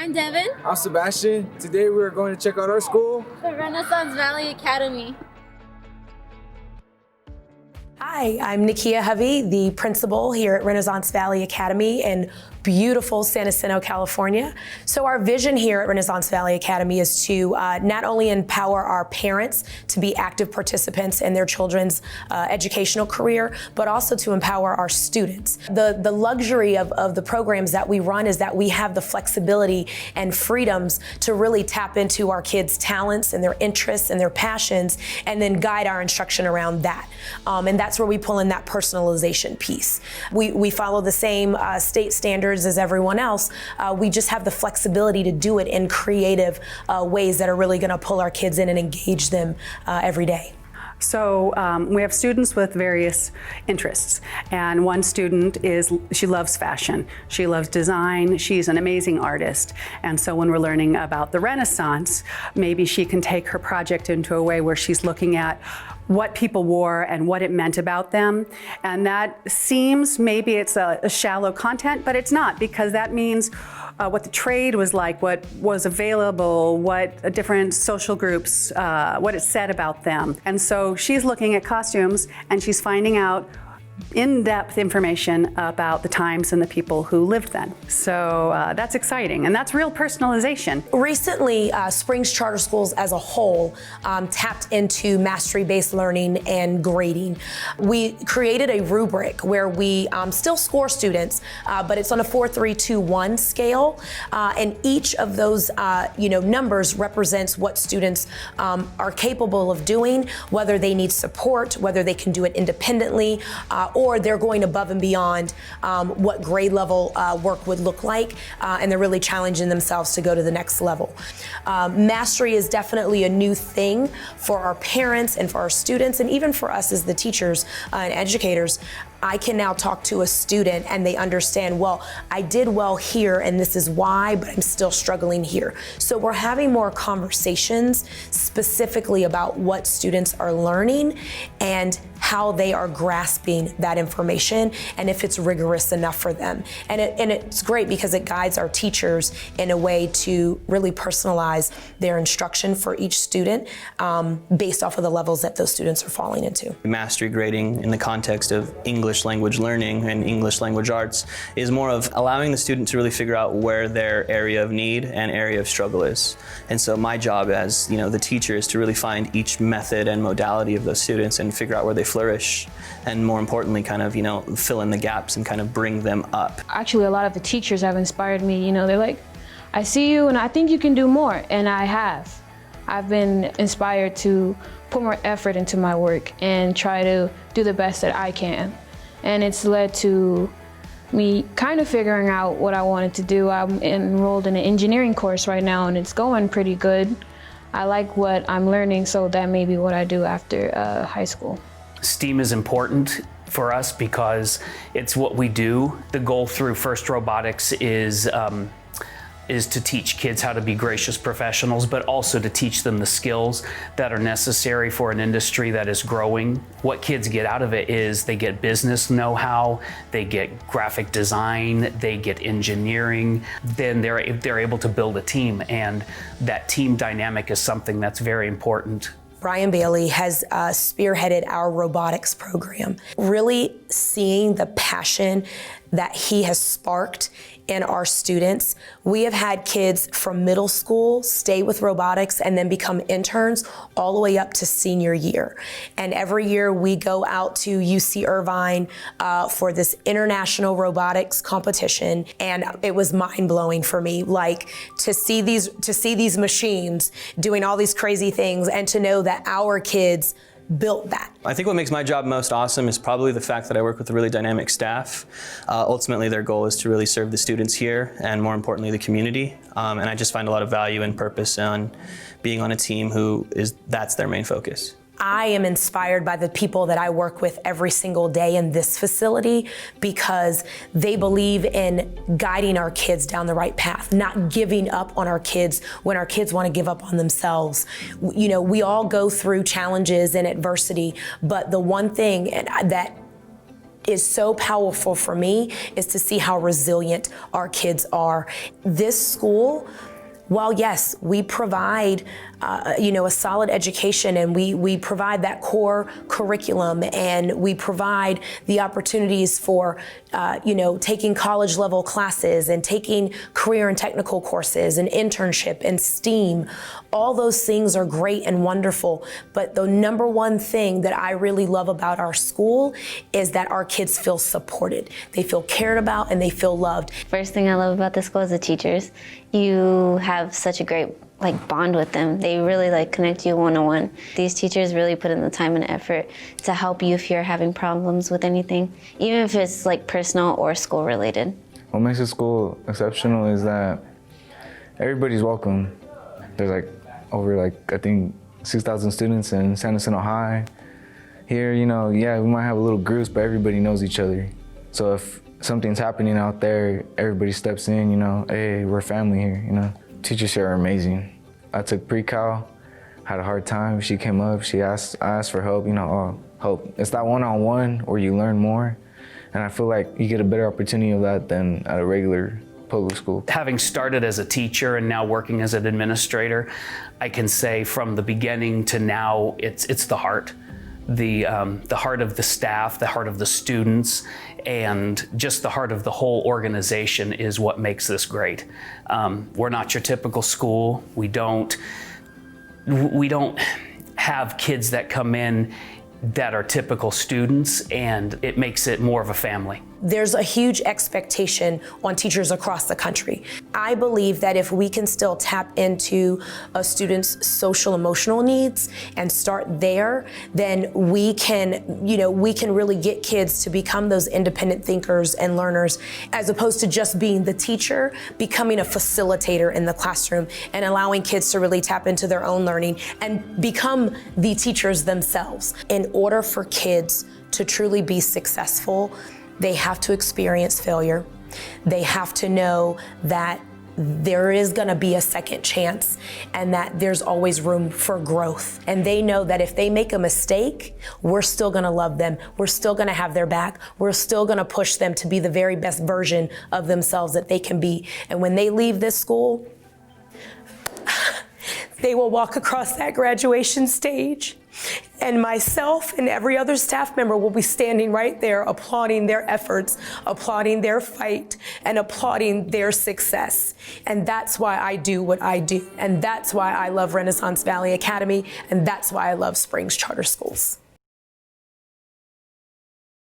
I'm Devin, I'm Sebastian. Today we are going to check out our school, the Renaissance Valley Academy. Hi, I'm Nakia Hovey, the principal here at Renaissance Valley Academy in beautiful San Jacinto, California. So our vision here at Renaissance Valley Academy is to not only empower our parents to be active participants in their children's educational career, but also to empower our students. The luxury of the programs that we run is that we have the flexibility and freedoms to really tap into our kids' talents and their interests and their passions, and then guide our instruction around that. And that's where we pull in that personalization piece. We follow the same state standards as everyone else. We just have the flexibility to do it in creative ways that are really going to pull our kids in and engage them every day. So we have students with various interests, and one student she loves fashion, she loves design, she's an amazing artist, and so when we're learning about the Renaissance, maybe she can take her project into a way where she's looking at what people wore and what it meant about them. And that seems, maybe it's a shallow content, but it's not, because that means what the trade was like, what was available, what different social groups, what it said about them. And so she's looking at costumes and she's finding out in-depth information about the times and the people who lived then. So that's exciting, and that's real personalization. Recently, Springs Charter Schools as a whole tapped into mastery-based learning and grading. We created a rubric where we still score students, but it's on a 4-3-2-1 scale, and each of those numbers represents what students are capable of doing, whether they need support, whether they can do it independently, or they're going above and beyond what grade level work would look like, and they're really challenging themselves to go to the next level. Mastery is definitely a new thing for our parents and for our students, and even for us as the teachers and educators. I can now talk to a student and they understand, well, I did well here and this is why, but I'm still struggling here. So we're having more conversations specifically about what students are learning and how they are grasping that information and if it's rigorous enough for them. And it's great because it guides our teachers in a way to really personalize their instruction for each student based off of the levels that those students are falling into. Mastery grading in the context of English language learning and English language arts is more of allowing the student to really figure out where their area of need and area of struggle is. And so my job as the teacher is to really find each method and modality of those students and figure out where they flourish, and more importantly kind of fill in the gaps and kind of bring them up. Actually, a lot of the teachers have inspired me. They're like, I see you and I think you can do more, and I have. I've been inspired to put more effort into my work and try to do the best that I can. And it's led to me kind of figuring out what I wanted to do. I'm enrolled in an engineering course right now and it's going pretty good. I like what I'm learning, so that may be what I do after high school. STEAM is important for us because it's what we do. The goal through FIRST Robotics is to teach kids how to be gracious professionals, but also to teach them the skills that are necessary for an industry that is growing. What kids get out of it is they get business know-how, they get graphic design, they get engineering, then they're able to build a team, and that team dynamic is something that's very important. Brian Bailey has spearheaded our robotics program. Really seeing the passion that he has sparked in our students. We have had kids from middle school stay with robotics and then become interns all the way up to senior year. And every year we go out to UC Irvine for this international robotics competition, and it was mind-blowing for me, like to see these machines doing all these crazy things and to know that our kids built that. I think what makes my job most awesome is probably the fact that I work with a really dynamic staff. Ultimately, their goal is to really serve the students here and, more importantly, the community. And I just find a lot of value and purpose on being on a team that's their main focus. I am inspired by the people that I work with every single day in this facility because they believe in guiding our kids down the right path, not giving up on our kids when our kids want to give up on themselves. We all go through challenges and adversity, but the one thing that is so powerful for me is to see how resilient our kids are. This school, while yes, we provide a solid education, and we provide that core curriculum, and we provide the opportunities for taking college level classes and taking career and technical courses and internship and STEAM. All those things are great and wonderful, but the number one thing that I really love about our school is that our kids feel supported. They feel cared about and they feel loved. First thing I love about the school is the teachers. You have such a great bond with them. They really connect you one-on-one. These teachers really put in the time and effort to help you if you're having problems with anything, even if it's personal or school related. What makes the school exceptional is that everybody's welcome. There's over I think 6,000 students in San Jacinto High. Here, we might have a little groups, but everybody knows each other. So if something's happening out there, everybody steps in, hey, we're family here, Teachers here are amazing. I took pre-cal, had a hard time. She came up, I asked for help, help. It's that one-on-one where you learn more. And I feel like you get a better opportunity of that than at a regular public school. Having started as a teacher and now working as an administrator, I can say from the beginning to now, it's the heart. The heart of the staff, the heart of the students, and just the heart of the whole organization is what makes this great. We're not your typical school. We don't have kids that come in that are typical students, and it makes it more of a family. There's a huge expectation on teachers across the country. I believe that if we can still tap into a student's social emotional needs and start there, then we can really get kids to become those independent thinkers and learners, as opposed to just being the teacher, becoming a facilitator in the classroom and allowing kids to really tap into their own learning and become the teachers themselves. In order for kids to truly be successful, they have to experience failure. They have to know that there is gonna be a second chance and that there's always room for growth. And they know that if they make a mistake, we're still gonna love them. We're still gonna have their back. We're still gonna push them to be the very best version of themselves that they can be. And when they leave this school, they will walk across that graduation stage, and myself and every other staff member will be standing right there applauding their efforts, applauding their fight, and applauding their success. And that's why I do what I do. And that's why I love Renaissance Valley Academy, and that's why I love Springs Charter Schools.